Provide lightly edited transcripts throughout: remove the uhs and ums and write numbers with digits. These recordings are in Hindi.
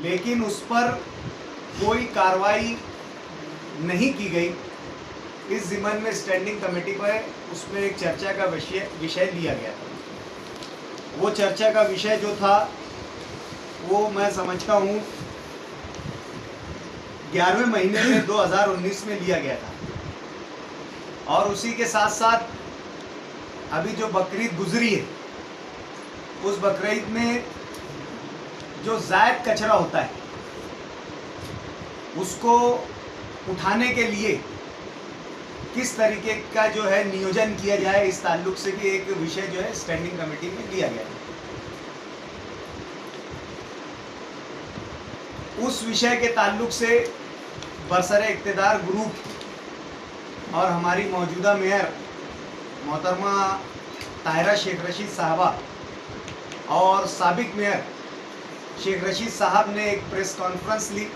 लेकिन उस पर कोई कार्रवाई नहीं की गई। इस ज़िम्मन में स्टैंडिंग कमेटी पर उसमें एक चर्चा का विषय लिया गया था। वो चर्चा का विषय जो था वो मैं समझता हूँ 11वें महीने में 2019 में लिया गया था। और उसी के साथ साथ अभी जो बकरीद गुजरी है, उस बकरीद में जो ज़ायद कचरा होता है उसको उठाने के लिए किस तरीके का जो है नियोजन किया जाए, इस ताल्लुक से भी एक विषय जो है स्टैंडिंग कमेटी में लिया गया है। उस विषय के ताल्लुक से बरसरे इक़्तिदार ग्रुप और हमारी मौजूदा मेयर मोहतरमा ताहिरा शेख रशीद साहबा और साबिक मेयर शेख रशीद साहब ने एक प्रेस कॉन्फ्रेंस ली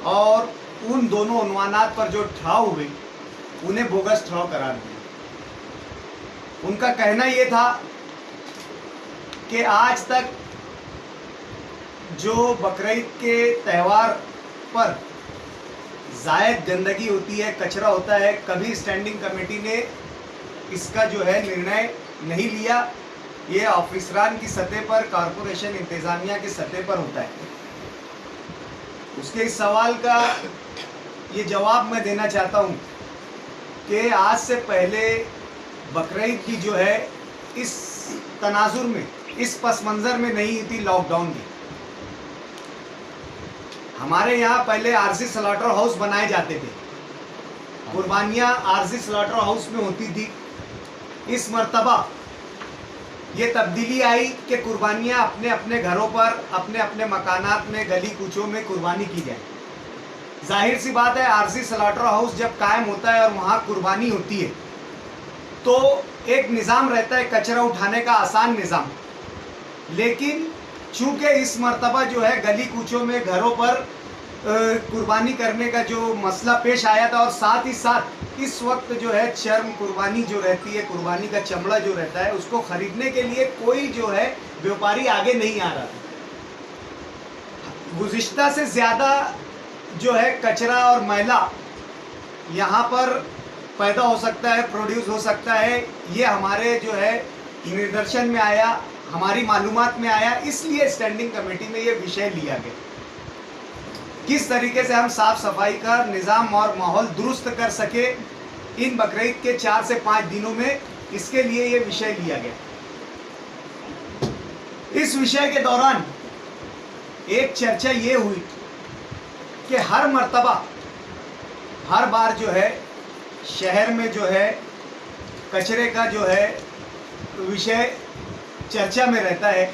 और उन दोनों उन्वानात पर जो ठहराव हुए उन्हें बोगस ठहराव करार दिया। उनका कहना ये था कि आज तक जो बकरीद के त्यौहार पर ज़ायद गंदगी होती है, कचरा होता है, कभी स्टैंडिंग कमेटी ने इसका जो है निर्णय नहीं लिया। ये ऑफिसरान की सतह पर, कॉरपोरेशन इंतज़ामिया की सतह पर होता है। उसके इस सवाल का ये जवाब मैं देना चाहता हूँ कि आज से पहले बकरीद की जो है इस तनाजुर में, इस पस मंज़र में नहीं थी लॉकडाउन की। हमारे यहाँ पहले आरजी स्लॉटर हाउस बनाए जाते थे, कुर्बानियाँ आरजी स्लॉटर हाउस में होती थी। इस मर्तबा ये तब्दीली आई कि कुर्बानियाँ अपने अपने घरों पर, अपने अपने मकानात में, गली कूचों में कुर्बानी की जाए। जाहिर सी बात है, आरजी स्लॉटर हाउस जब कायम होता है और वहाँ कुर्बानी होती है तो एक निज़ाम रहता है कचरा उठाने का, आसान निज़ाम। लेकिन चूँकि इस मर्तबा जो है गली कूचों में, घरों पर कुर्बानी करने का जो मसला पेश आया था, और साथ ही साथ इस वक्त जो है चर्म कुर्बानी जो रहती है, कुर्बानी का चमड़ा जो रहता है, उसको ख़रीदने के लिए कोई जो है व्यापारी आगे नहीं आ रहा था। गुज़िश्ता से ज़्यादा जो है कचरा और मैला यहाँ पर पैदा हो सकता है, प्रोड्यूस हो सकता है। ये हमारे जो है निर्देशन में आया, हमारी मालूमात में आया, इसलिए स्टैंडिंग कमेटी में ये विषय लिया गया। किस तरीके से हम साफ़ सफाई का निज़ाम और माहौल दुरुस्त कर सके इन बकरीद के 4 से 5 दिनों में, इसके लिए ये विषय लिया गया। इस विषय के दौरान एक चर्चा ये हुई कि हर मर्तबा, हर बार जो है शहर में जो है कचरे का जो है विषय चर्चा में रहता है।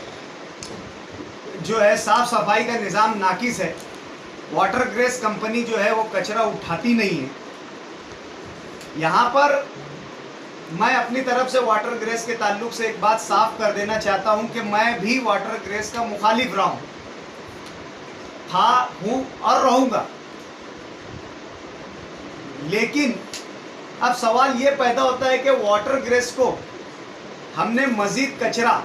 जो है साफ़ सफाई का निज़ाम नाकिस है। वाटर ग्रेस कंपनी जो है वो कचरा उठाती नहीं है। यहाँ पर मैं अपनी तरफ से वाटर ग्रेस के ताल्लुक से एक बात साफ कर देना चाहता हूँ कि मैं भी वाटर ग्रेस का मुखालिफ रहा हूँ, हूँ और रहूँगा। लेकिन अब सवाल ये पैदा होता है कि वाटर ग्रेस को हमने मज़ीद कचरा,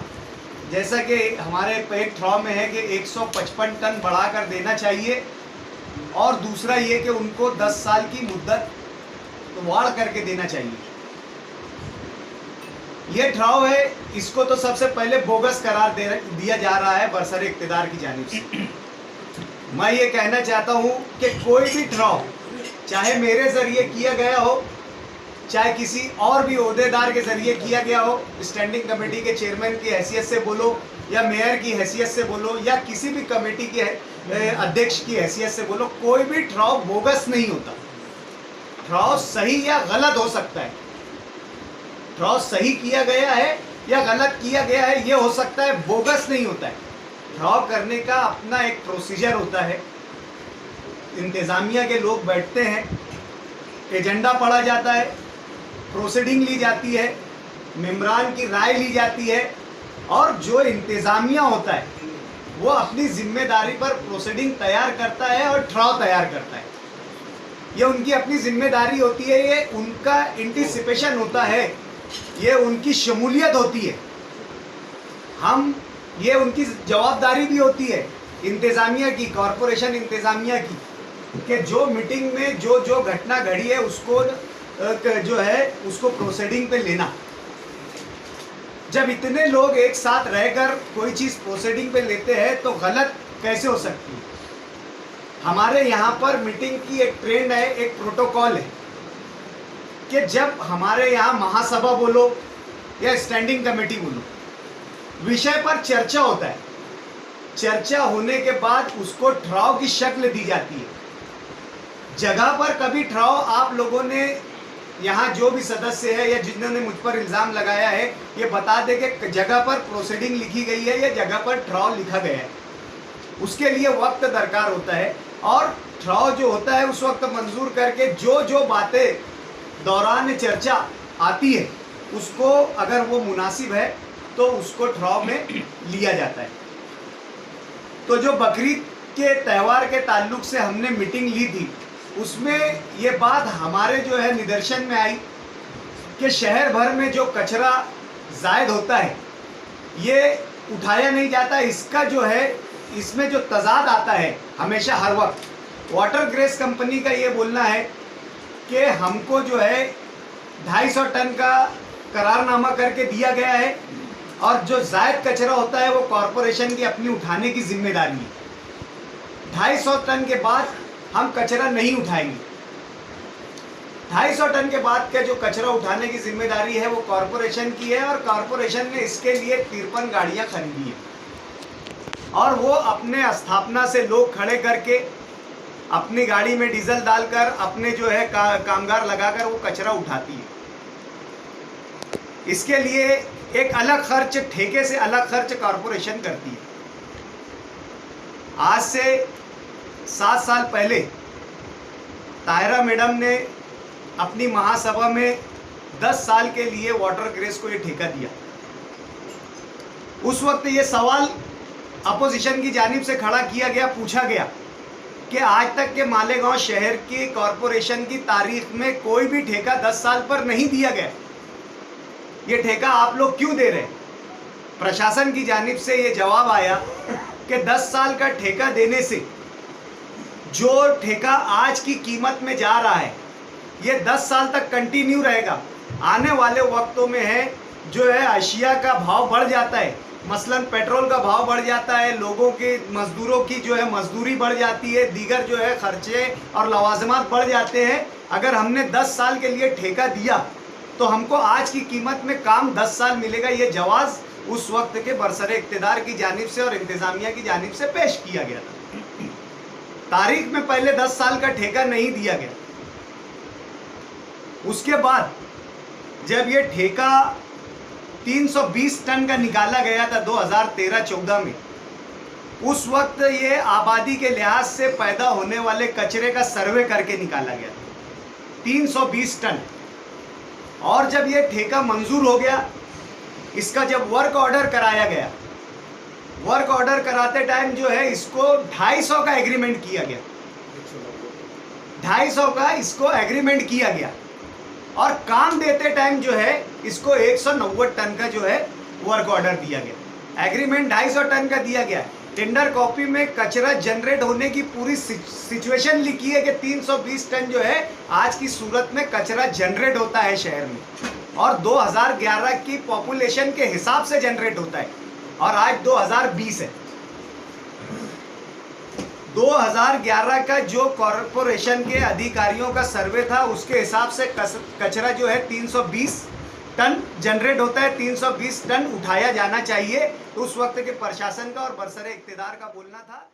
जैसा कि हमारे एक ठराव में है कि 155 टन बढ़ाकर देना चाहिए, और दूसरा ये कि उनको 10 साल की मुद्दत वाड़ करके देना चाहिए। ये ठराव है, इसको तो सबसे पहले बोगस करार दिया जा रहा है बरसरे इक़्तिदार की जानिब से। मैं ये कहना चाहता हूँ कि कोई भी ठराव, चाहे मेरे ज़रिए किया गया हो, चाहे किसी और भी ओहदेदार के ज़रिए किया गया हो, स्टैंडिंग कमेटी के चेयरमैन की हैसियत से बोलो या मेयर की हैसियत से बोलो या किसी भी कमेटी के अध्यक्ष की हैसियत से बोलो, कोई भी ठराव बोगस नहीं होता। ठराव सही या गलत हो सकता है। ठराव सही किया गया है या गलत किया गया है ये हो सकता है, बोगस नहीं होता है। ठराव करने का अपना एक प्रोसीजर होता है। इंतज़ामिया के लोग बैठते हैं, एजेंडा पढ़ा जाता है, प्रोसीडिंग ली जाती है, मेंबरान की राय ली जाती है, और जो इंतज़ामिया होता है वो अपनी जिम्मेदारी पर प्रोसीडिंग तैयार करता है और ठराव तैयार करता है। ये उनकी अपनी जिम्मेदारी होती है, ये उनका एंटिसिपेशन होता है, ये उनकी शमूलियत होती है। ये उनकी जवाबदारी भी होती है इंतज़ामिया की, कॉरपोरेशन इंतज़ामिया की, कि जो मीटिंग में जो जो घटना घड़ी है उसको जो है उसको प्रोसीडिंग पे लेना। जब इतने लोग एक साथ रहकर कोई चीज़ प्रोसीडिंग पे लेते हैं तो गलत कैसे हो सकती है। हमारे यहाँ पर मीटिंग की एक ट्रेंड है, एक प्रोटोकॉल है कि जब हमारे यहाँ महासभा बोलो या स्टैंडिंग कमेटी बोलो, विषय पर चर्चा होता है। चर्चा होने के बाद उसको ठहराव की शक्ल दी जाती है। जगह पर कभी ठहराव आप लोगों ने यहाँ जो भी सदस्य है या जिन्होंने मुझ पर इल्ज़ाम लगाया है ये बता दे कि जगह पर प्रोसीडिंग लिखी गई है या जगह पर ठहराव लिखा गया है। उसके लिए वक्त दरकार होता है और ठहराव जो होता है उस वक्त मंजूर करके जो जो बातें दौरान चर्चा आती है उसको अगर वो मुनासिब है तो उसको ठहराव में लिया जाता है। तो जो बकरीद के त्यौहार के ताल्लुक से हमने मीटिंग ली थी उसमें ये बात हमारे जो है निदर्शन में आई कि शहर भर में जो कचरा जायद होता है ये उठाया नहीं जाता। इसका जो है इसमें जो तजाद आता है हमेशा हर वक्त वाटर ग्रेस कंपनी का ये बोलना है कि हमको जो है 250 टन का करारनामा करके दिया गया है और जो जायद कचरा होता है वो कॉरपोरेशन की अपनी उठाने की जिम्मेदारी है। 250 टन के बाद हम कचरा नहीं उठाएंगे। 250 टन के बाद का जो कचरा उठाने की जिम्मेदारी है वो कॉरपोरेशन की है और कॉरपोरेशन ने इसके लिए 53 गाड़ियां खरीदी है और वो अपने स्थापना से लोग खड़े करके अपनी गाड़ी में डीजल डालकर अपने जो है कामगार लगाकर वो कचरा उठाती है। इसके लिए एक अलग खर्च, ठेके से अलग खर्च कॉरपोरेशन करती है। आज से 7 साल पहले ताहिरा मैडम ने अपनी महासभा में 10 साल के लिए वाटर ग्रेस को ये ठेका दिया। उस वक्त ये सवाल अपोजिशन की जानिब से खड़ा किया गया, पूछा गया कि आज तक के मालेगांव शहर की कॉरपोरेशन की तारीख में कोई भी ठेका 10 साल पर नहीं दिया गया, ये ठेका आप लोग क्यों दे रहे हैं। प्रशासन की जानिब से ये जवाब आया कि 10 साल का ठेका देने से जो ठेका आज की कीमत में जा रहा है ये 10 साल तक कंटिन्यू रहेगा। आने वाले वक्तों में है जो है अशिया का भाव बढ़ जाता है, मसलन पेट्रोल का भाव बढ़ जाता है, लोगों के मजदूरों की जो है मजदूरी बढ़ जाती है, दीगर जो है खर्चे और लवाजमात बढ़ जाते हैं। अगर हमने 10 साल के लिए ठेका दिया तो हमको आज की कीमत में काम 10 साल मिलेगा। ये जवाज़ उस वक्त के बरसरे इक़्तिदार की जानिब से और इंतज़ामिया की जानिब से पेश किया गया था। तारीख में पहले 10 साल का ठेका नहीं दिया गया। उसके बाद जब ये ठेका 320 टन का निकाला गया था 2013-14 में, उस वक्त ये आबादी के लिहाज से पैदा होने वाले कचरे का सर्वे करके निकाला गया था 320 टन। और जब ये ठेका मंजूर हो गया, इसका जब वर्क ऑर्डर कराया गया, वर्क ऑर्डर कराते टाइम जो है इसको 250 का एग्रीमेंट किया गया, 250 का इसको एग्रीमेंट किया गया और काम देते टाइम जो है इसको 190 टन का जो है वर्क ऑर्डर दिया गया। एग्रीमेंट 250 टन का दिया गया। टेंडर कॉपी में कचरा जनरेट होने की पूरी सिचुएशन लिखी है कि 320 टन जो है आज की सूरत में कचरा जनरेट होता है शहर में और 2011 की पॉपुलेशन के हिसाब से जनरेट होता है और आज 2020 है। 2011 का जो कॉरपोरेशन के अधिकारियों का सर्वे था उसके हिसाब से कचरा जो है 320 टन जनरेट होता है, 320 टन उठाया जाना चाहिए। तो उस वक्त के प्रशासन का और बरसरे इक़्तिदार का बोलना था।